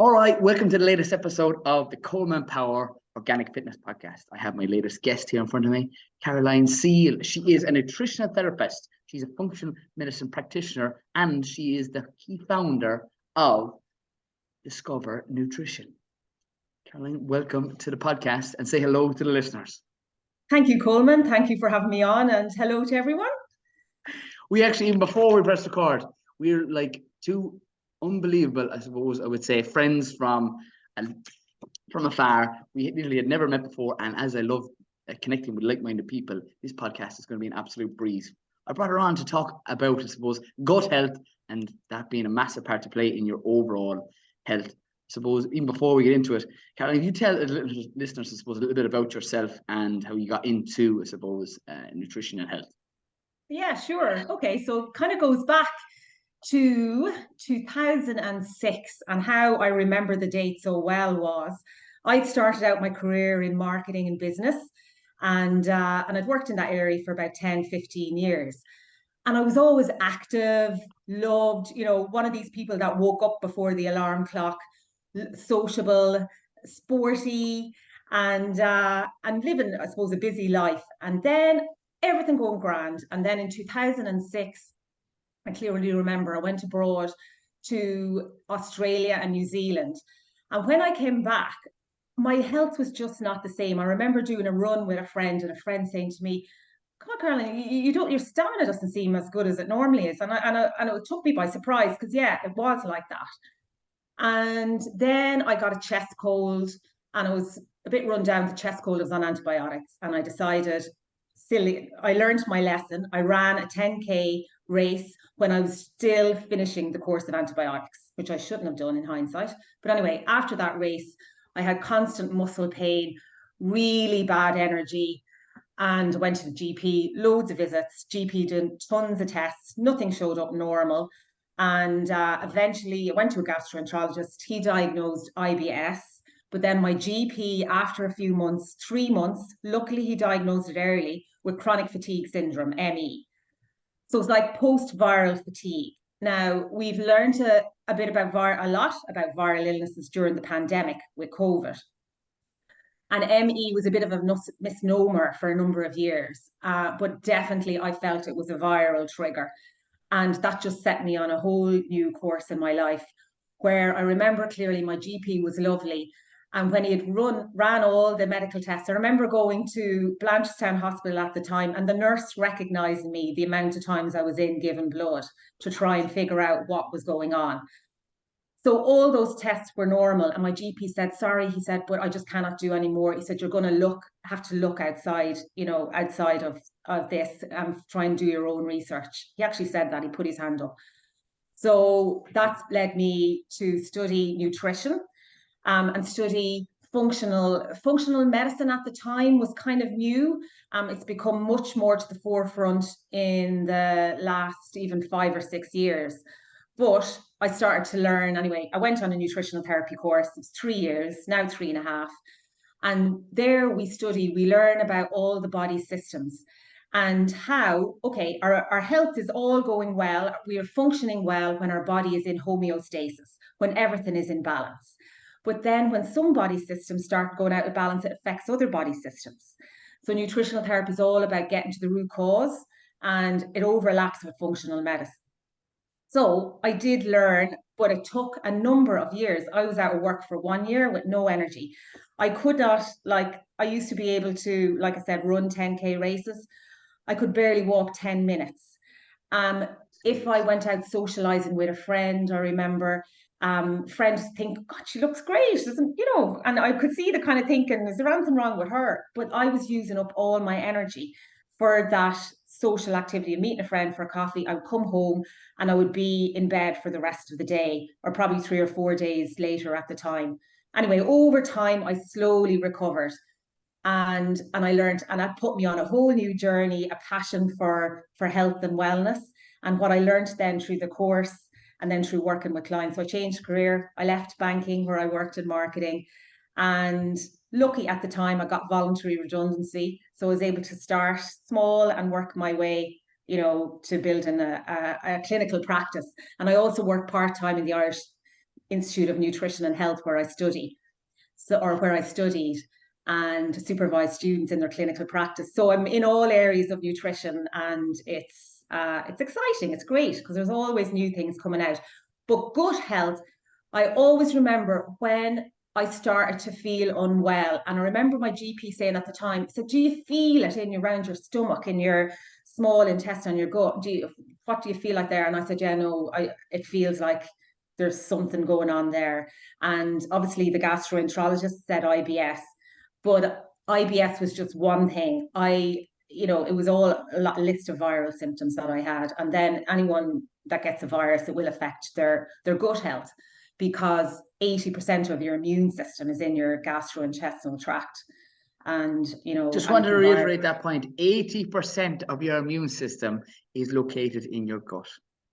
All right, welcome to the latest episode of the Colman Power Organic Fitness Podcast. I have my latest guest here in front of me, Caroline.seale. She is a nutritional therapist. She's a functional medicine practitioner, and she is the key founder of Discover Nutrition. Caroline, welcome to the podcast and say hello to the listeners. Thank you, Colman. Thank you for having me on, and hello to everyone. We actually, even before we pressed record, we're like two unbelievable, I suppose I would say, friends from afar. We literally had never met before, and as I love connecting with like-minded people, this podcast is going to be an absolute breeze. I brought her on to talk about, I suppose, gut health, and that being a massive part to play in your overall health. I suppose even before we get into it, Caroline, you tell listeners, I suppose, a little bit about yourself and how you got into, I suppose, nutrition and health. Yeah, sure. Okay, so it kind of goes back to 2006, and how I remember the date so well was I'd started out my career in marketing and business, and I'd worked in that area for about 10, 15 years. And I was always active, loved, one of these people that woke up before the alarm clock, sociable, sporty, and living, I suppose, a busy life. And then everything going grand. And then in 2006, I clearly remember I went abroad to Australia and New Zealand. And when I came back, my health was just not the same. I remember doing a run with a friend, and a friend saying to me, "Come on, Caroline, you don't, your stamina doesn't seem as good as it normally is." And it took me by surprise, because yeah, it was like that. And then I got a chest cold, and I was a bit run down. The chest cold, I was on antibiotics, and I decided, silly, I learned my lesson. I ran a 10K race when I was still finishing the course of antibiotics, which I shouldn't have done in hindsight. But anyway, after that race, I had constant muscle pain, really bad energy, and went to the GP, loads of visits. GP did tons of tests, nothing showed up normal. And eventually I went to a gastroenterologist. He diagnosed IBS. But then my GP, after a few months, 3 months, luckily he diagnosed it early with chronic fatigue syndrome, ME. So it's like post-viral fatigue. Now, we've learned a bit about a lot about viral illnesses during the pandemic with COVID. And ME was a bit of a misnomer for a number of years, but definitely I felt it was a viral trigger. And that just set me on a whole new course in my life, where I remember clearly my GP was lovely. And when he had ran all the medical tests, I remember going to Blanchardstown Hospital at the time, and the nurse recognized me, the amount of times I was in giving blood, to try and figure out what was going on. So all those tests were normal, and my GP said, "Sorry," he said, "but I just cannot do any more." He said, "You're going to have to look outside, outside of this, and try and do your own research." He actually said that. He put his hand up. So that led me to study nutrition, and study functional medicine. At the time was kind of new. It's become much more to the forefront in the last even 5 or 6 years. But I started to learn anyway. I went on a nutritional therapy course. It was 3 years, now 3.5. And there we learn about all the body systems, and how, okay, our health is all going well. We are functioning well when our body is in homeostasis, when everything is in balance. But then when some body systems start going out of balance, it affects other body systems. So nutritional therapy is all about getting to the root cause, and it overlaps with functional medicine. So I did learn, but it took a number of years. I was out of work for 1 year with no energy. I could not, I used to be able to, like I said, run 10K races. I could barely walk 10 minutes. If I went out socializing with a friend, I remember friends think, "God, she looks great," isn't, and I could see the kind of thinking, is there anything wrong with her? But I was using up all my energy for that social activity of meeting a friend for a coffee. I would come home and I would be in bed for the rest of the day, or probably 3 or 4 days later at the time. Anyway, over time, I slowly recovered. And I learned, and that put me on a whole new journey, a passion for health and wellness. And what I learned then through the course, and then through working with clients. So I changed career. I left banking, where I worked in marketing, and lucky at the time I got voluntary redundancy. So I was able to start small and work my way, to building a clinical practice. And I also work part-time in the Institute of Nutrition and Health where I study, or where I studied and supervised students in their clinical practice. So I'm in all areas of nutrition, and it's exciting. It's great because there's always new things coming out. But gut health, I always remember when I started to feel unwell, and I remember my GP saying at the time, so do you feel it in around your stomach, in your small intestine, your gut? What do you feel like there? And I said, yeah, no, it feels like there's something going on there. And obviously the gastroenterologist said IBS, but IBS was just one thing. It was all a list of viral symptoms that I had. And then anyone that gets a virus, it will affect their gut health, because 80% of your immune system is in your gastrointestinal tract. And, just wanted to reiterate that point. 80% of your immune system is located in your gut.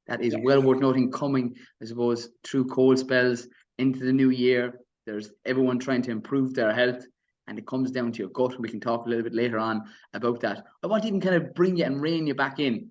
That is well worth noting, coming, I suppose, through cold spells into the new year. There's everyone trying to improve their health, and it comes down to your gut. And we can talk a little bit later on about that. I want to even kind of bring you and rein you back in.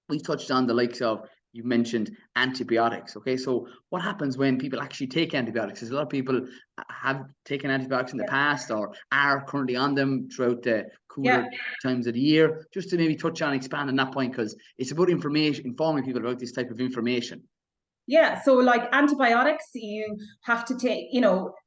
We touched on the likes of, you mentioned antibiotics. Okay, so what happens when people actually take antibiotics? Because a lot of people have taken antibiotics in the past or are currently on them throughout the cooler times of the year. Just to maybe touch on, expand on that point, because it's about information, informing people about this type of information. Yeah, so like antibiotics, you have to take,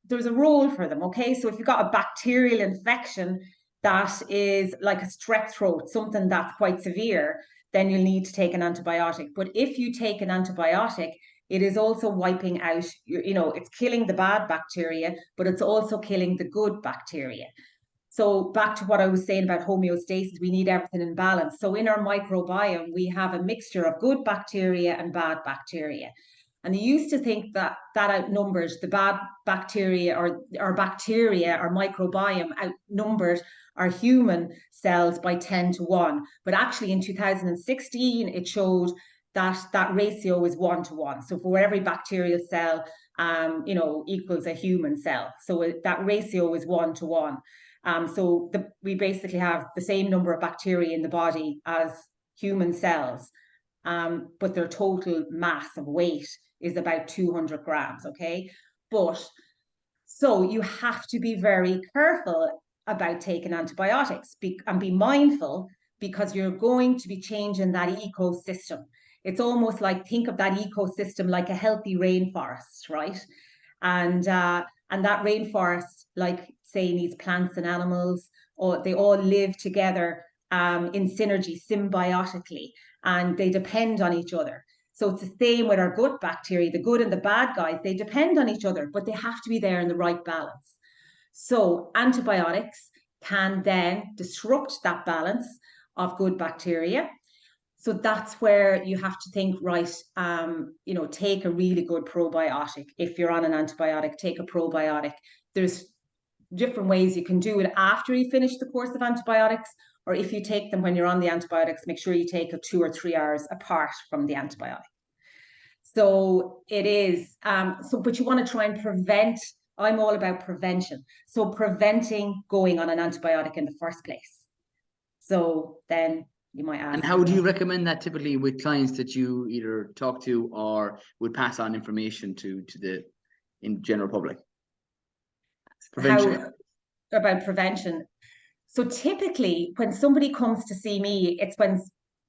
there's a role for them, okay? So if you've got a bacterial infection that is like a strep throat, something that's quite severe, then you'll need to take an antibiotic. But if you take an antibiotic, it is also wiping out, it's killing the bad bacteria, but it's also killing the good bacteria. So back to what I was saying about homeostasis, we need everything in balance. So in our microbiome, we have a mixture of good bacteria and bad bacteria. And they used to think that outnumbers the bad bacteria, or our bacteria, our microbiome outnumbered our human cells by 10-1. But actually in 2016, it showed that ratio is 1-1. So for every bacterial cell, equals a human cell. So that ratio is 1-1. So we basically have the same number of bacteria in the body as human cells, but their total mass of weight is about 200 grams, okay? But so you have to be very careful about taking antibiotics and be mindful, because you're going to be changing that ecosystem. It's almost like, think of that ecosystem like a healthy rainforest, right? And that rainforest, like say, needs plants and animals, or they all live together in synergy, symbiotically, and they depend on each other. So it's the same with our gut bacteria, the good and the bad guys, they depend on each other, but they have to be there in the right balance. So antibiotics can then disrupt that balance of good bacteria. So that's where you have to think, right, take a really good probiotic. If you're on an antibiotic, take a probiotic. There's different ways you can do it after you finish the course of antibiotics, or if you take them when you're on the antibiotics, make sure you take it 2 or 3 hours apart from the antibiotic. So it is, but you want to try and prevent. I'm all about prevention. So preventing going on an antibiotic in the first place. So then you might ask. And how do you recommend that typically with clients that you either talk to or would pass on information to the in general public? Prevention. How about prevention? So typically when somebody comes to see me, it's when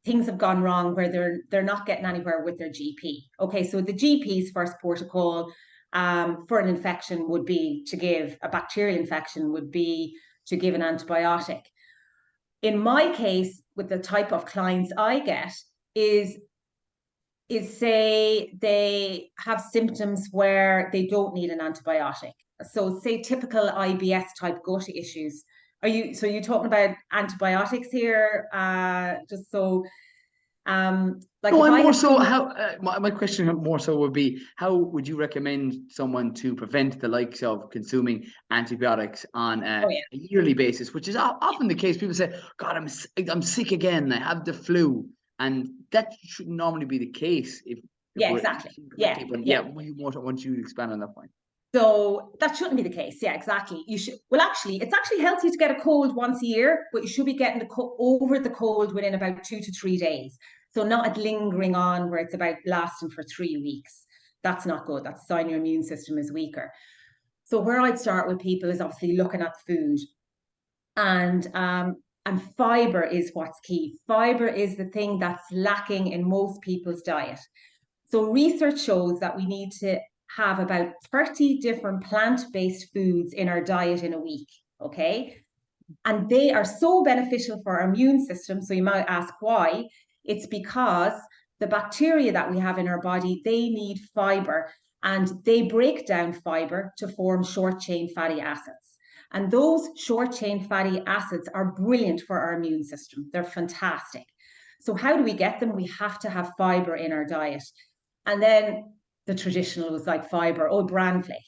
things have gone wrong, where they're not getting anywhere with their GP. Okay, so the GP's first protocol for an infection would be to give a bacterial infection, would be to give an antibiotic. In my case, with the type of clients I get, is say they have symptoms where they don't need an antibiotic. So say typical IBS type gut issues. Are you talking about antibiotics here? Just so like, no, I'm more so how my question more so would be, how would you recommend someone to prevent the likes of consuming antibiotics on a yearly basis, which is often the case. People say, God, I'm sick again, I have the flu, and that should normally be the case if exactly. Once you expand on that point. So that shouldn't be the case. Yeah, exactly. You should. Well, actually, it's actually healthy to get a cold once a year, but you should be getting over the cold within about 2 to 3 days. So not lingering on where it's about lasting for 3 weeks. That's not good. That's a sign your immune system is weaker. So where I'd start with people is obviously looking at food. And fiber is what's key. Fiber is the thing that's lacking in most people's diet. So research shows that we need to have about 30 different plant-based foods in our diet in a week. Okay. And they are so beneficial for our immune system. So you might ask why. It's because the bacteria that we have in our body, they need fiber, and they break down fiber to form short chain fatty acids. And those short chain fatty acids are brilliant for our immune system. They're fantastic. So how do we get them? We have to have fiber in our diet. And then the traditional was like fiber, oh, bran flakes.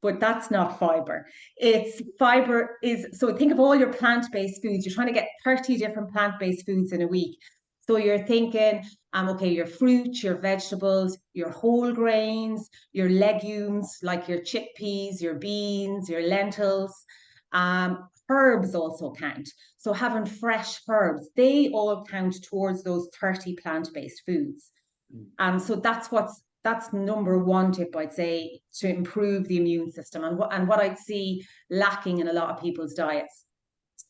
But that's not fiber. It's fiber is, so think of all your plant-based foods. You're trying to get 30 different plant-based foods in a week. So you're thinking, okay, your fruits, your vegetables, your whole grains, your legumes, like your chickpeas, your beans, your lentils. Herbs also count. So having fresh herbs, they all count towards those 30 plant-based foods. So that's number one tip I'd say to improve the immune system, and what I'd see lacking in a lot of people's diets.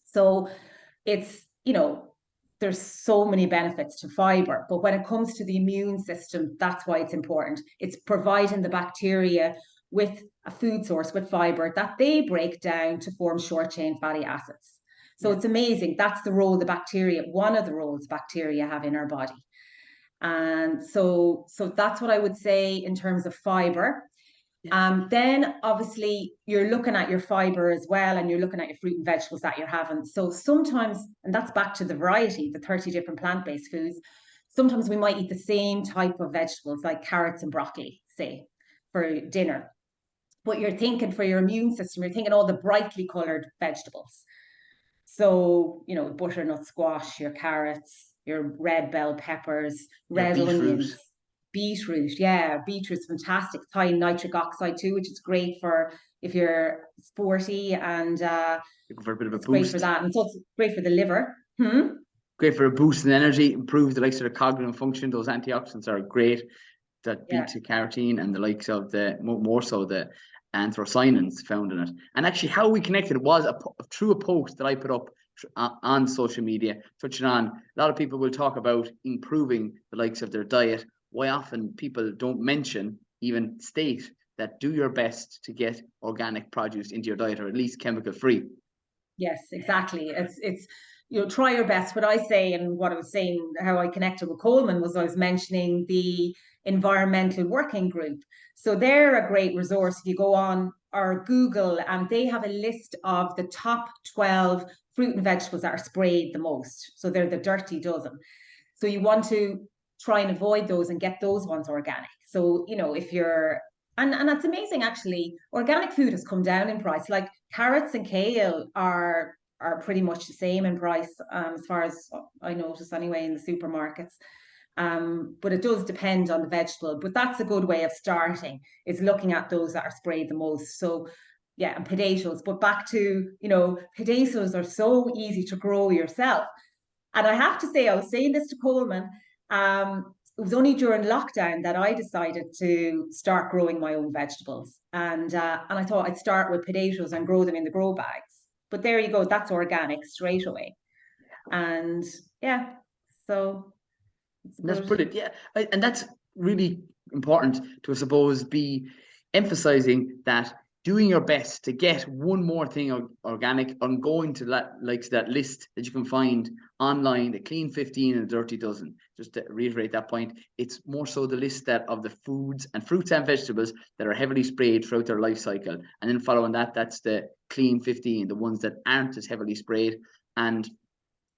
So it's, there's so many benefits to fiber, but when it comes to the immune system, that's why it's important. It's providing the bacteria with a food source with fiber that they break down to form short chain fatty acids. So it's amazing. That's the role the bacteria, one of the roles bacteria have in our body. And so that's what I would say in terms of fiber. Then obviously you're looking at your fiber as well, and you're looking at your fruit and vegetables that you're having. So sometimes, and that's back to the variety, the 30 different plant-based foods, sometimes we might eat the same type of vegetables like carrots and broccoli, say, for dinner. But you're thinking for your immune system, you're thinking all the brightly colored vegetables. So, butternut squash, your carrots, your red bell peppers, Your red beetroot. onions, beetroot. Yeah, beetroot's fantastic. It's high in nitric oxide too, which is great for if you're sporty, and Looking for a bit of a it's great for boost. that. And it's also great for the liver. Great for a boost in energy, improve the likes of the cognitive function. Those antioxidants are great. That Yeah. beta carotene and the likes of the more so the anthocyanins found in it. And actually, how we connected was through a post that I put up on social media, touching on a lot of people will talk about improving the likes of their diet. Why often people don't mention, even state, that do your best to get organic produce into your diet, or at least chemical free. Yes, exactly. It's try your best. What I say, and what I was saying, how I connected with Colman, was I was mentioning the environmental working group. So they're a great resource. If you go on or Google, and they have a list of the top 12 fruit and vegetables that are sprayed the most. So they're the dirty dozen. So you want to try and avoid those and get those ones organic. So, if you're, and that's amazing actually, organic food has come down in price. Like carrots and kale are pretty much the same in price, as far as I notice anyway in the supermarkets. But it does depend on the vegetable. But that's a good way of starting, is looking at those that are sprayed the most. So yeah, and potatoes. But back to, potatoes are so easy to grow yourself. And I have to say, I was saying this to Colman, it was only during lockdown that I decided to start growing my own vegetables. And I thought I'd start with potatoes and grow them in the grow bags. But there you go, that's organic straight away. And yeah, so it's And that's good. brilliant. Yeah. And that's really important to, I suppose, be emphasizing that doing your best to get one more thing organic, and going to that list that you can find online, the clean 15 and the dirty dozen. Just to reiterate that point, it's more so the list that of the foods and fruits and vegetables that are heavily sprayed throughout their life cycle. And then following that, that's the clean 15, the ones that aren't as heavily sprayed. And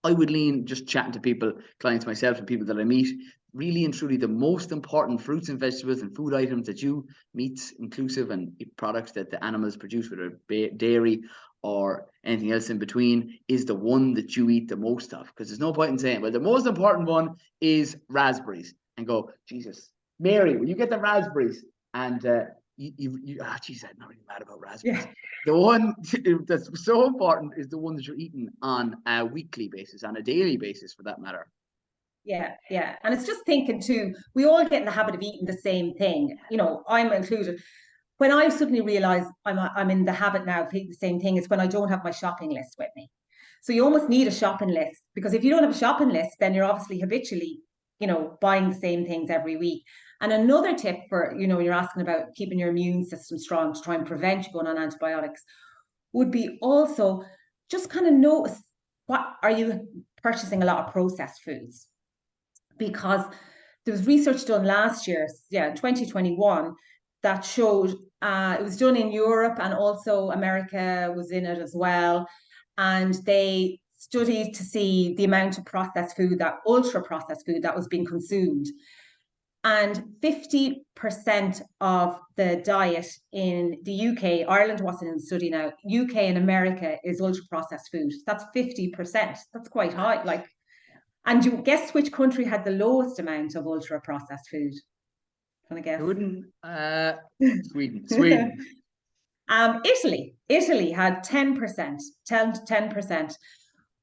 I would lean, just chatting to people, clients myself and people that I meet, really and truly the most important fruits and vegetables and food items that you, meats inclusive, and products that the animals produce, whether dairy or anything else in between, is the one that you eat the most of. Because there's no point in saying, well, the most important one is raspberries, and go, Jesus, Mary, will you get the raspberries? And geez, I'm not really mad about raspberries. Yeah. The one that's so important is the one that you're eating on a weekly basis, on a daily basis for that matter. Yeah. And it's just thinking too, we all get in the habit of eating the same thing. You know, I'm included. When I suddenly realize I'm in the habit now of eating the same thing is when I don't have my shopping list with me. So you almost need a shopping list, because if you don't have a shopping list, then you're obviously habitually, buying the same things every week. And another tip for, when you're asking about keeping your immune system strong to try and prevent you going on antibiotics would be also just kind of notice, what are you purchasing a lot of processed foods? Because there was research done last year, 2021, that showed, it was done in Europe, and also America was in it as well. And they studied to see the amount of processed food, that ultra processed food that was being consumed. And 50% of the diet in the UK, Ireland wasn't in the study now, UK and America is ultra processed food. That's 50%. That's quite high. Like, and you guess which country had the lowest amount of ultra processed food? Can I guess? Sweden. Sweden. Italy had 10%, 10%.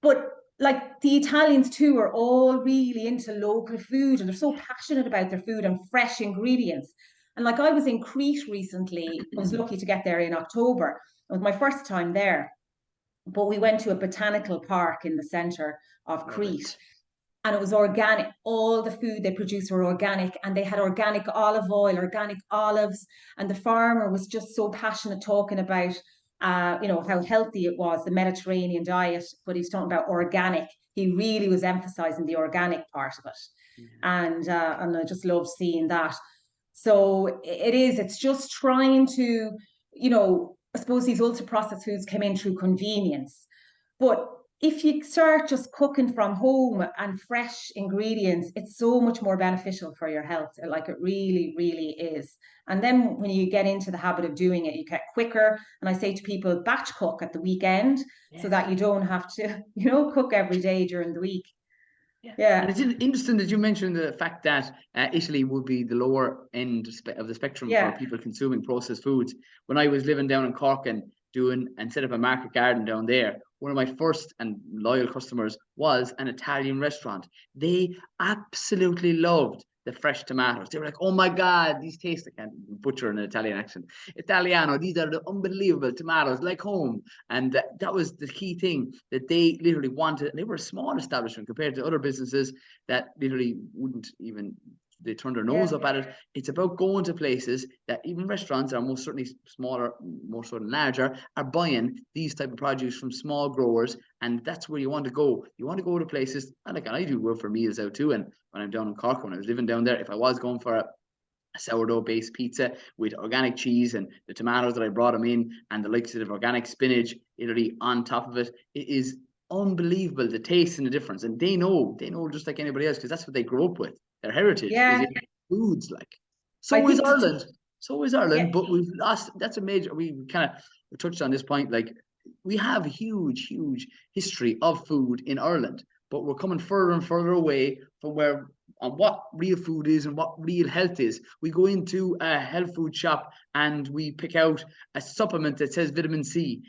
But like the Italians too are all really into local food, and they're so passionate about their food and fresh ingredients. And like I was in Crete recently, I was lucky to get there in October. It was my first time there. But we went to a botanical park in the center of Love Crete, it. and it was organic. All the food they produced were organic, and they had organic olive oil, organic olives. And the farmer was just so passionate talking about, how healthy it was, the Mediterranean diet, but he's talking about organic. He really was emphasizing the organic part of it. Yeah. And I just love seeing that. So it's just trying to, I suppose these ultra processed foods came in through convenience. But if you start just cooking from home and fresh ingredients, it's so much more beneficial for your health. Like it really, really is. And then when you get into the habit of doing it, you get quicker. And I say to people, batch cook at the weekend so Yes. that you don't have to, cook every day during the week. Yeah. And Yeah. it's interesting that you mentioned the fact that Italy would be the lower end of the spectrum for Yeah. people consuming processed foods. When I was living down in Cork and set up a market garden down there, one of my first and loyal customers was an Italian restaurant. They absolutely loved the fresh tomatoes. They were like, "Oh my God, these taste," I can't butcher an Italian accent, Italiano, these are the unbelievable tomatoes, like home. And that was the key thing that they literally wanted. And they were a small establishment compared to other businesses that literally wouldn't even, they turn their nose Yeah. up at it. It's about going to places that even restaurants are most certainly smaller, more so than larger, are buying these type of produce from small growers. And that's where you want to go. You want to go to places, and like, and I do go for meals out too. And when I'm down in Cork, when I was living down there, if I was going for a sourdough based pizza with organic cheese and the tomatoes that I brought them in, and the likes of organic spinach literally on top of it, it is unbelievable, the taste and the difference. And they know just like anybody else, because that's what they grew up with. Their heritage is Yeah. in foods. Like, I so is think, Ireland. So is yeah. Ireland, but we've lost. That's a major. We kind of touched on this point. Like, we have a huge history of food in Ireland, but we're coming further and further away from where, on what real food is and what real health is. We go into a health food shop and we pick out a supplement that says vitamin C.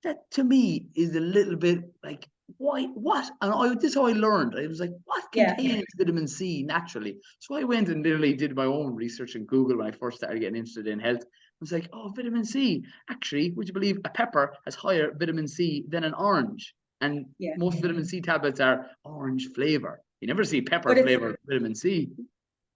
That to me is a little bit like, why, what? And this is how I learned. I was like, what Yeah. contains vitamin C naturally? So I went and literally did my own research in Google when I first started getting interested in health. I was like, oh, vitamin C. Actually, would you believe a pepper has higher vitamin C than an orange? And Yeah. most vitamin C tablets are orange flavor. You never see pepper But flavored vitamin C.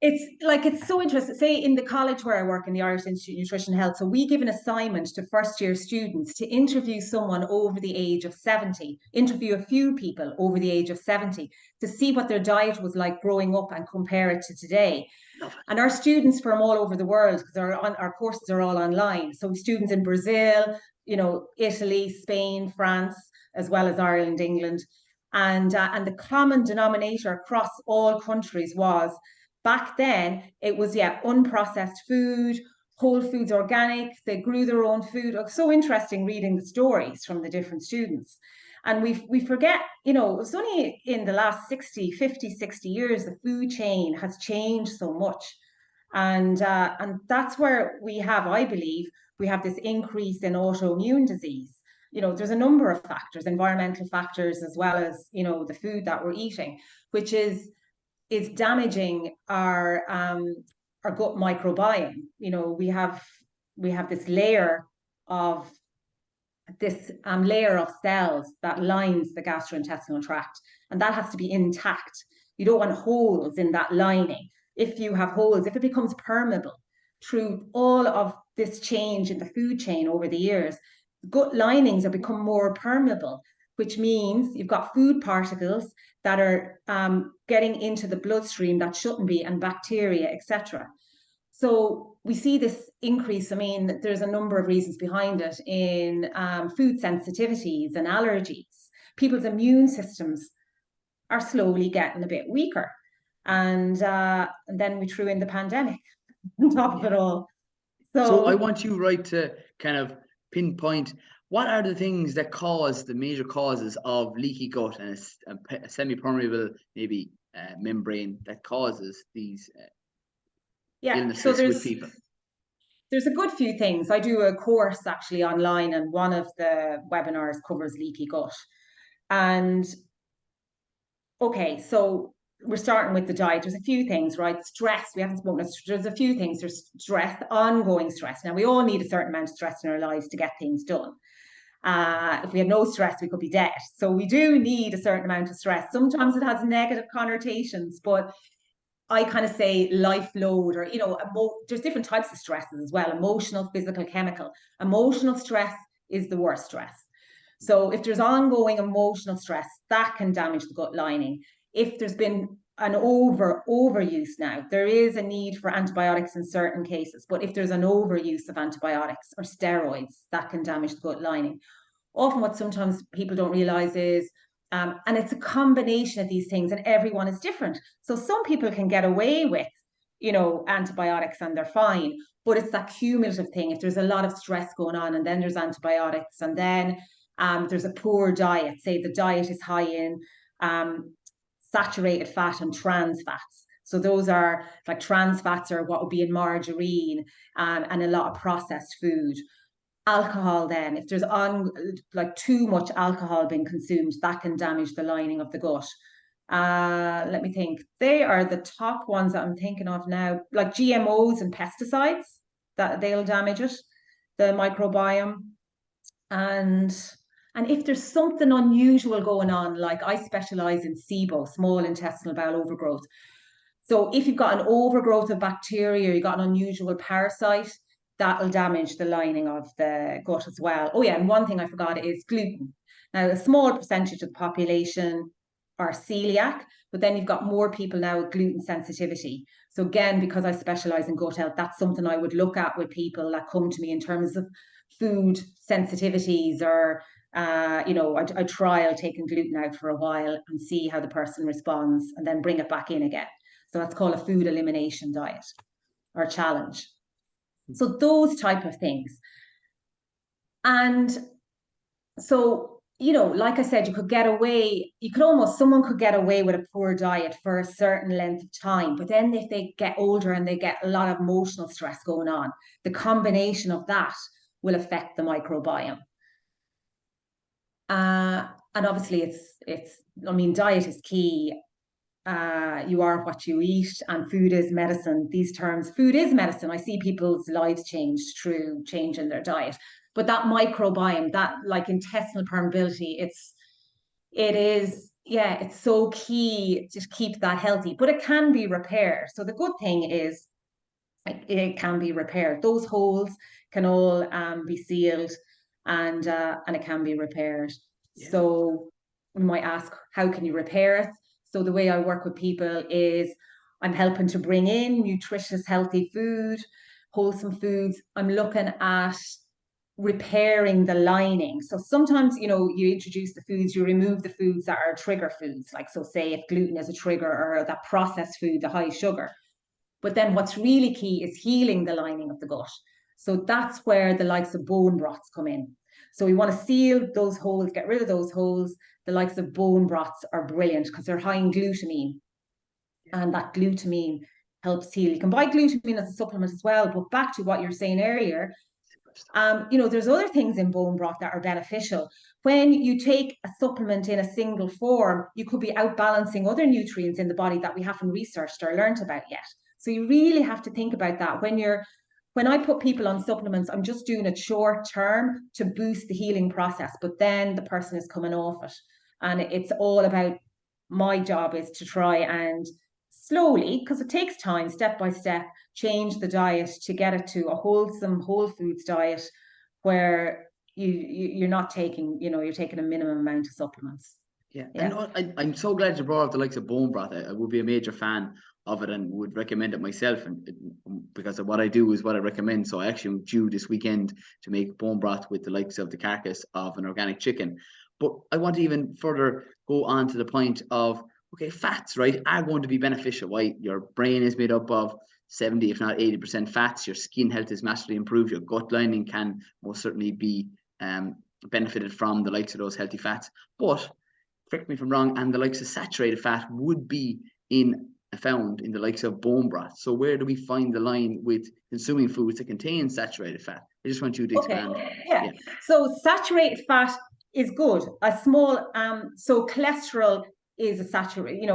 it's so interesting. Say in the college where I work in the Irish Institute of Nutrition and Health, so we give an assignment to first year students to interview someone over the age of 70, interview a few people over the age of 70 to see what their diet was like growing up and compare it to today. Love it. And our students from all over the world, because our courses are all online. So students in Brazil, Italy, Spain, France, as well as Ireland, England. And the common denominator across all countries was, back then, it was, unprocessed food, whole foods, organic. They grew their own food. It was so interesting reading the stories from the different students. And we forget, it was only in the last 60 years, the food chain has changed so much. And that's where we have, I believe, we have this increase in autoimmune disease. There's a number of factors, environmental factors, as well as, the food that we're eating, which is is damaging our gut microbiome. You know, we have this layer of cells that lines the gastrointestinal tract, and that has to be intact. You don't want holes in that lining. If you have holes, if it becomes permeable through all of this change in the food chain over the years, gut linings have become more permeable, which means you've got food particles that are getting into the bloodstream that shouldn't be, and bacteria, etc. So we see this increase. I mean, there's a number of reasons behind it in food sensitivities and allergies. People's immune systems are slowly getting a bit weaker. And then we threw in the pandemic on top of it all. So I want you, right, to kind of pinpoint what are the things that cause the major causes of leaky gut and a semi-permeable maybe membrane that causes these illnesses with people. There's a good few things. I do a course actually online, and one of the webinars covers leaky gut. And okay, so we're starting with the diet. There's a few things, right? Stress, we haven't spoken. There's a few things. There's stress, ongoing stress. Now, we all need a certain amount of stress in our lives to get things done. If we had no stress, we could be dead. So we do need a certain amount of stress. Sometimes it has negative connotations, but I kind of say life load, or, you know, there's different types of stresses as well: emotional, physical, chemical. Emotional stress is the worst stress. So if there's ongoing emotional stress, that can damage the gut lining. If there's been an overuse now, there is a need for antibiotics in certain cases, but if there's an overuse of antibiotics or steroids, that can damage the gut lining. Often what sometimes people don't realize is, and it's a combination of these things, and everyone is different. So some people can get away with, you know, antibiotics and they're fine, but it's that cumulative thing. If there's a lot of stress going on, and then there's antibiotics, and then there's a poor diet, say the diet is high in saturated fat and trans fats. So those are like trans fats, or what would be in margarine, and a lot of processed food. Alcohol, then, if there's like too much alcohol being consumed, that can damage the lining of the gut. Let me think. They are the top ones that I'm thinking of now, like GMOs and pesticides, that they'll damage it, the microbiome. And if there's something unusual going on, like I specialize in SIBO, small intestinal bowel overgrowth. So if you've got an overgrowth of bacteria, you've got an unusual parasite, that'll damage the lining of the gut as well. Oh yeah, and one thing I forgot is gluten. Now, a small percentage of the population are celiac, but then you've got more people now with gluten sensitivity. So again, because I specialize in gut health, that's something I would look at with people that come to me in terms of food sensitivities, or you know, I trial taking gluten out for a while and see how the person responds, and then bring it back in again. So that's called a food elimination diet or challenge. So those type of things. And so, you know, like I said, someone could get away with a poor diet for a certain length of time, but then if they get older and they get a lot of emotional stress going on, the combination of that will affect the microbiome. And obviously I mean, diet is key. You are what you eat, and food is medicine. These terms, food is medicine. I see people's lives change through changing their diet. But that microbiome, that like intestinal permeability, it's so key to keep that healthy. But it can be repaired. So the good thing is it can be repaired. Those holes can all be sealed, and it can be repaired. Yeah. So we might ask, how can you repair it? So the way I work with people is I'm helping to bring in nutritious, healthy food, wholesome foods. I'm looking at repairing the lining. So sometimes, you know, you introduce the foods, you remove the foods that are trigger foods. Like, so say if gluten is a trigger, or that processed food, the high sugar. But then what's really key is healing the lining of the gut. So that's where the likes of bone broths come in. So we want to seal those holes, get rid of those holes. The likes of bone broths are brilliant because they're high in glutamine. And that glutamine helps heal. You can buy glutamine as a supplement as well. But back to what you were saying earlier, There's other things in bone broth that are beneficial. When you take a supplement in a single form, you could be outbalancing other nutrients in the body that we haven't researched or learned about yet. So you really have to think about that. When I put people on supplements, I'm just doing it short term to boost the healing process, but then the person is coming off it. And it's all about, my job is to try and slowly, because it takes time, step by step, change the diet to get it to a wholesome whole foods diet where you're not taking, you're taking a minimum amount of supplements. Yeah. And I'm so glad you brought up the likes of bone broth. I would be a major fan of it and would recommend it myself, and because of what I do is what I recommend. So I actually am due this weekend to make bone broth with the likes of the carcass of an organic chicken. But I want to even further go on to the point of, okay, fats, right, are going to be beneficial. Why? Your brain is made up of 70, if not 80% fats. Your skin health is massively improved. Your gut lining can most certainly be benefited from the likes of those healthy fats. But correct me if I'm wrong, and the likes of saturated fat would be found in the likes of bone broth. So where do we find the line with consuming foods that contain saturated fat? I just want you to expand. Okay. Yeah. So saturated fat is good. A small so cholesterol is a saturated,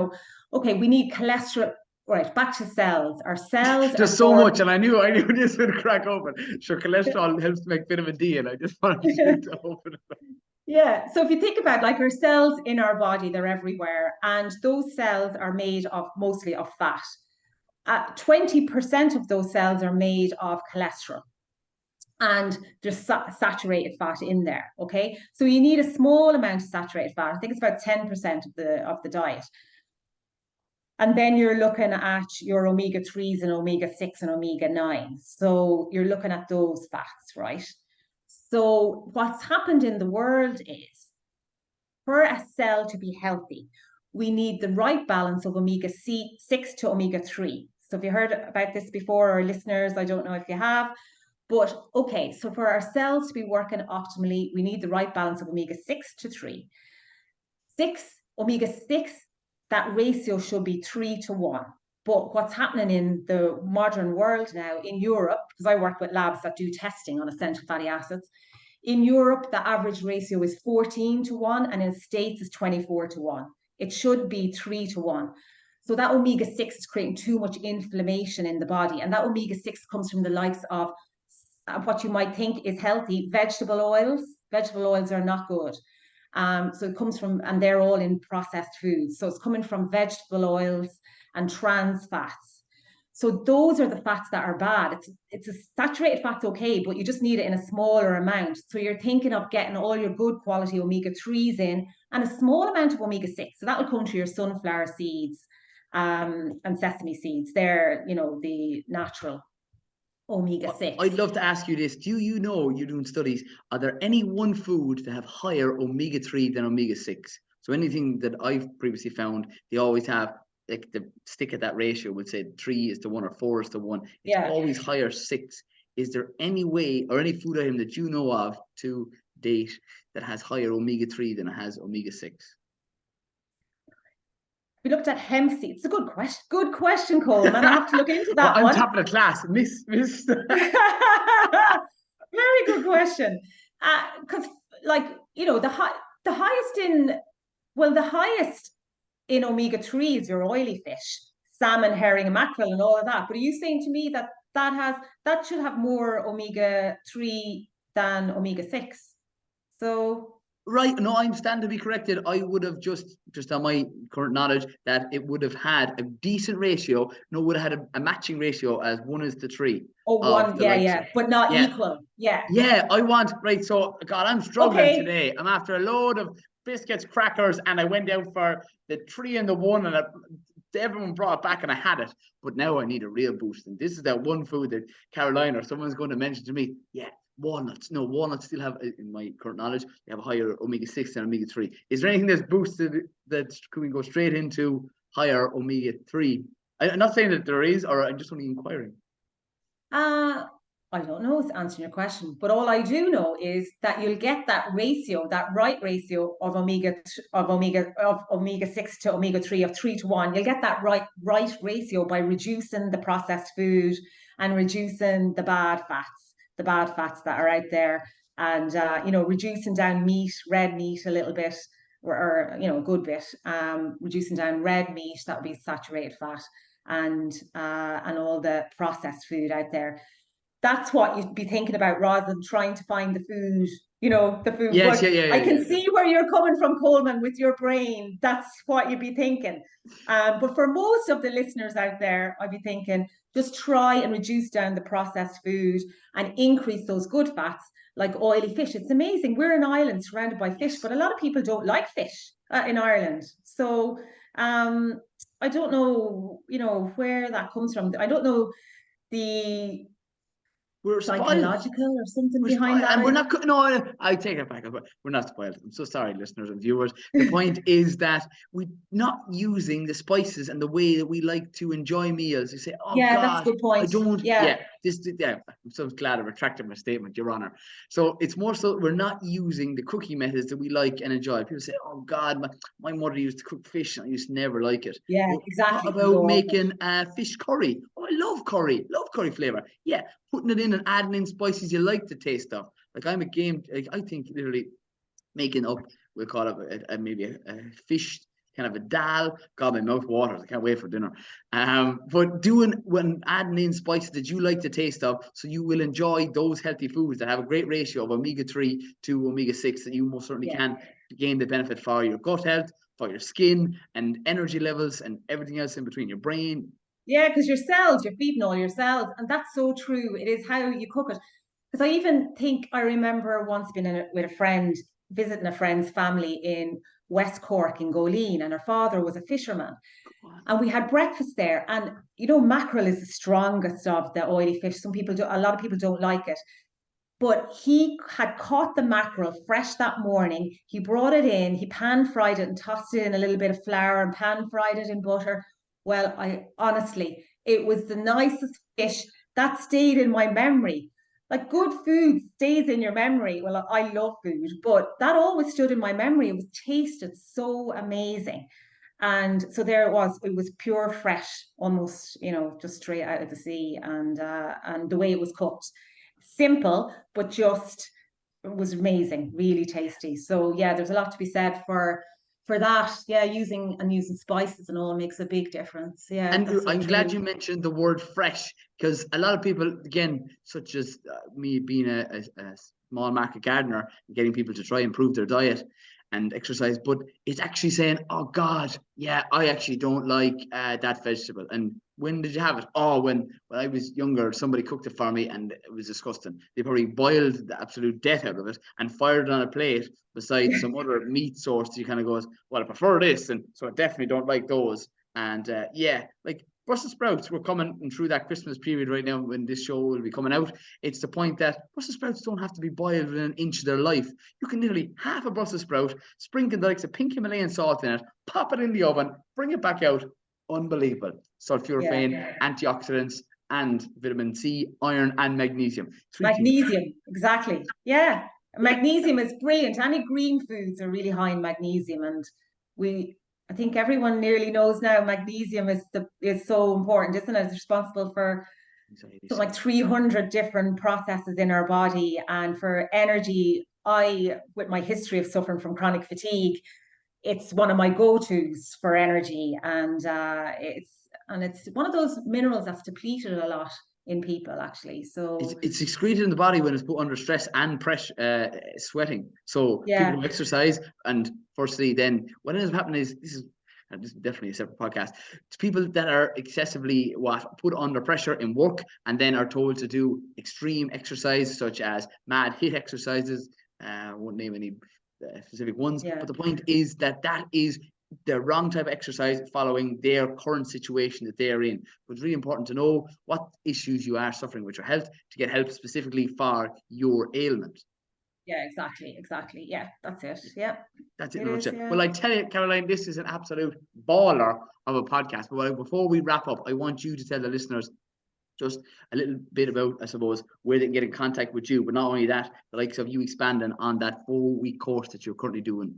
okay, we need cholesterol. Right, back to cells. Our cells There's so much, and I knew this would crack open. Sure, cholesterol helps to make vitamin D, and I just wanted to open it up. Yeah, so if you think about, like, our cells in our body, they're everywhere, and those cells are made of mostly of fat. 20% of those cells are made of cholesterol, and there's saturated fat in there. Okay, so you need a small amount of saturated fat. I think it's about 10% of the diet. And then you're looking at your omega-3s and omega-6 and omega-9s. So you're looking at those fats, right? So what's happened in the world is, for a cell to be healthy, we need the right balance of omega-6 to omega-3. So have you heard about this before, or listeners? I don't know if you have. But okay, so for our cells to be working optimally, we need the right balance of omega-6 to 3. Omega-6, that ratio should be 3:1. But what's happening in the modern world now, in Europe, because I work with labs that do testing on essential fatty acids, in Europe, the average ratio is 14:1, and in the States is 24:1. It should be 3:1. So that omega-6 is creating too much inflammation in the body. And that omega-6 comes from the likes of what you might think is healthy, vegetable oils. Vegetable oils are not good. So it comes from, and they're all in processed foods. So it's coming from vegetable oils and trans fats. So those are the fats that are bad. It's a saturated fat's okay, but you just need it in a smaller amount. So you're thinking of getting all your good quality omega-3s in, and a small amount of omega-6. So that will come to your sunflower seeds and sesame seeds. They're, the natural omega-6. I'd love to ask you this. Do you know, you're doing studies, are there any one food that have higher omega-3 than omega-6? So anything that I've previously found, they always have, like, the stick at that ratio would say 3:1 or 4:1. It's always higher 6. Is there any way or any food item that you know of to date that has higher omega-3 than it has omega-6? We looked at hemp seeds. It's a good question. Good question, Colman. I have to look into that I'm one. top of the class. Miss. Very good question. Because, the highest in omega-3 is your oily fish, salmon, herring, and mackerel, and all of that. But are you saying to me that should have more omega-3 than omega-6? So. Right, no, I'm standing to be corrected. I would have just on my current knowledge that it would have had a decent ratio. No, would have had a matching ratio as 1:3. Oh, one, but not equal. Yeah, I want, right, so, God, I'm struggling today. I'm after a load of biscuits, crackers, and I went out for the 3 and the 1, and everyone brought it back, and I had it. But now I need a real boost, and this is that one food that Caroline or someone's going to mention to me. Yeah. Walnuts. No, walnuts still have, in my current knowledge, they have a higher omega-6 than omega-3. Is there anything that's boosted that can we go straight into higher omega-3? I'm not saying that there is, or I'm just only inquiring. I don't know to answer your question, but all I do know is that you'll get that ratio, that right ratio of omega-6 to omega-3 of 3:1. You'll get that right ratio by reducing the processed food and reducing the bad fats. the bad fats that are out there, and you know, reducing down meat, red meat a little bit, or you know, a good bit, reducing down red meat, that would be saturated fat, and all the processed food out there. That's what you'd be thinking about rather than trying to find the food, you know, the food. Yes, But I can yeah. see where you're coming from, Coleman, with your brain. That's what you'd be thinking. But for most of the listeners out there, I'd be thinking just try and reduce down the processed food and increase those good fats like oily fish. It's amazing. We're an island surrounded by fish, but a lot of people don't like fish in Ireland. So I don't know, you know, where that comes from. I don't know the We're spoiled. psychological or something We're behind spoiled, that. and we're not. No, I take it back. We're not spoiled. I'm so sorry, listeners and viewers. The point is that we're not using the spices and the way that we like to enjoy meals. You say, "Oh Yeah, that's a God, good point. I don't." Yeah. Yeah, yeah. I'm so glad I retracted my statement, Your Honor. So it's more so we're not using the cooking methods that we like and enjoy. People say, "Oh God, my mother used to cook fish, and I used to never like it." Yeah, Well, exactly. what about making fish curry? Oh, I love curry flavor. Yeah, putting it in and adding in spices you like the taste of. Like I'm a game, like I think literally making up, we'll call it maybe a fish kind of a dal. God, my mouth waters. I can't wait for dinner. But when adding in spices that you like the taste of, so you will enjoy those healthy foods that have a great ratio of omega-3 to omega-6 that you most certainly can gain the benefit for your gut health, for your skin and energy levels and everything else in between, your brain. Yeah, because your cells, you're feeding all your cells. And that's so true. It is how you cook it. Because I even think I remember once being with a friend, visiting a friend's family in West Cork in Goleen, and her father was a fisherman. And we had breakfast there. And you know, mackerel is the strongest of the oily fish. A lot of people don't like it. But he had caught the mackerel fresh that morning. He brought it in, he pan fried it and tossed it in a little bit of flour and pan fried it in butter. Well, I honestly, it was the nicest fish that stayed in my memory. Like good food stays in your memory. Well, I love food, but that always stood in my memory. It was tasted so amazing. And so there it was pure fresh, almost, you know, just straight out of the sea, and the way it was cooked simple, but just it was amazing, really tasty. So yeah, there's a lot to be said for that. Yeah, using spices and all makes a big difference. Yeah, And that's so I'm glad true. you mentioned the word fresh, because a lot of people, again, such as me being a small market gardener, getting people to try and improve their diet and exercise, but it's actually saying, "Oh God, yeah, I actually don't like that vegetable." And when did you have it? Oh, when I was younger, somebody cooked it for me, and it was disgusting. They probably boiled the absolute death out of it and fired it on a plate beside some other meat source. You kind of goes, "Well, I prefer this," and so I definitely don't like those. And yeah, like Brussels sprouts, we're coming through that Christmas period right now when this show will be coming out. It's the point that Brussels sprouts don't have to be boiled within an inch of their life. You can literally half a Brussels sprout, sprinkle the likes of pink Himalayan salt in it, pop it in the oven, bring it back out. Unbelievable. Sulforaphane, antioxidants, and vitamin C, iron, and magnesium. Magnesium, exactly. Yeah. Magnesium is brilliant. Any green foods are really high in magnesium, and I think everyone nearly knows now magnesium is so important, isn't it? It's responsible for something like 300 different processes in our body, and for energy. With my history of suffering from chronic fatigue, it's one of my go-tos for energy, and it's one of those minerals that's depleted a lot in people, actually. So it's excreted in the body when it's put under stress and pressure, sweating. So people who exercise, and firstly, then what ends up happening is this is definitely a separate podcast. It's people that are excessively put under pressure in work, and then are told to do extreme exercise, such as mad hit exercises. I won't name any specific ones, but the point is that is the wrong type of exercise following their current situation that they're in. But it's really important to know what issues you are suffering with your health to get help specifically for your ailment. Yeah, exactly. Yeah, that's it. Yeah. That's it in a nutshell. Well, I tell you, Caroline, this is an absolute baller of a podcast. But before we wrap up, I want you to tell the listeners just a little bit about, I suppose, where they can get in contact with you. But not only that, the likes of you expanding on that 4-week course that you're currently doing.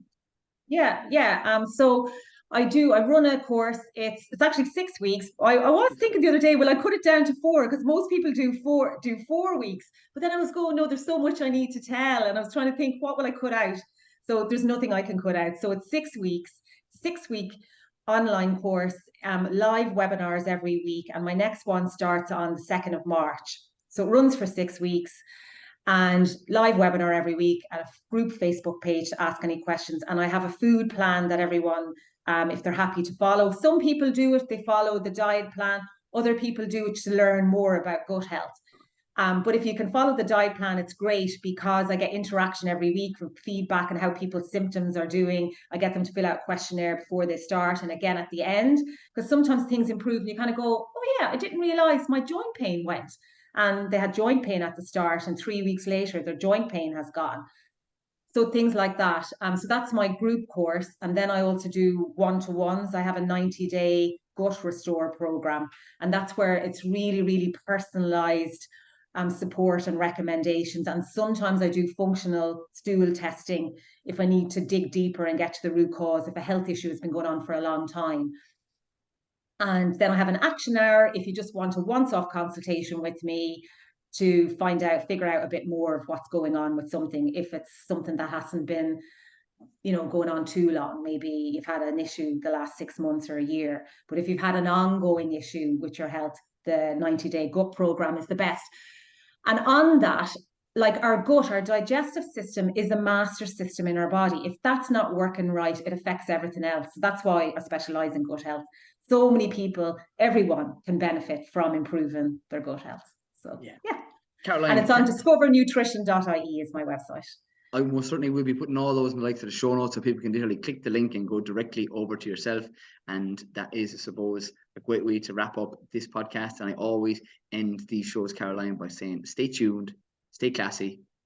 Yeah. So I do. I run a course. It's actually 6 weeks. I was thinking the other day, well, I cut it down to 4 because most people do 4 weeks. But then I was going, no, there's so much I need to tell. And I was trying to think, what will I cut out? So there's nothing I can cut out. So it's 6 weeks, 6-week online course, live webinars every week. And my next one starts on the 2nd of March. So it runs for 6 weeks. And live webinar every week, and a group Facebook page to ask any questions. And I have a food plan that everyone, if they're happy to follow. Some people do it, they follow the diet plan. Other people do it to learn more about gut health. But if you can follow the diet plan, it's great because I get interaction every week with feedback and how people's symptoms are doing. I get them to fill out a questionnaire before they start and again at the end, because sometimes things improve and you kind of go, oh yeah, I didn't realize my joint pain went. And they had joint pain at the start, and 3 weeks later, their joint pain has gone. So things like that. So that's my group course. And then I also do one-to-ones. I have a 90-day gut restore program. And that's where it's really, really personalized support and recommendations. And sometimes I do functional stool testing if I need to dig deeper and get to the root cause, if a health issue has been going on for a long time. And then I have an action hour if you just want a once-off consultation with me to figure out a bit more of what's going on with something. If it's something that hasn't been, going on too long, maybe you've had an issue the last 6 months or a year. But if you've had an ongoing issue with your health, the 90-day gut program is the best. And on that, like our gut, our digestive system is a master system in our body. If that's not working right, it affects everything else. So that's why I specialize in gut health. So many people, everyone can benefit from improving their gut health. So yeah. Caroline, and it's on discovernutrition.ie is my website. I most certainly will be putting all those in the likes of the show notes so people can literally click the link and go directly over to yourself. And that is, I suppose, a great way to wrap up this podcast. And I always end these shows, Caroline, by saying stay tuned, stay classy,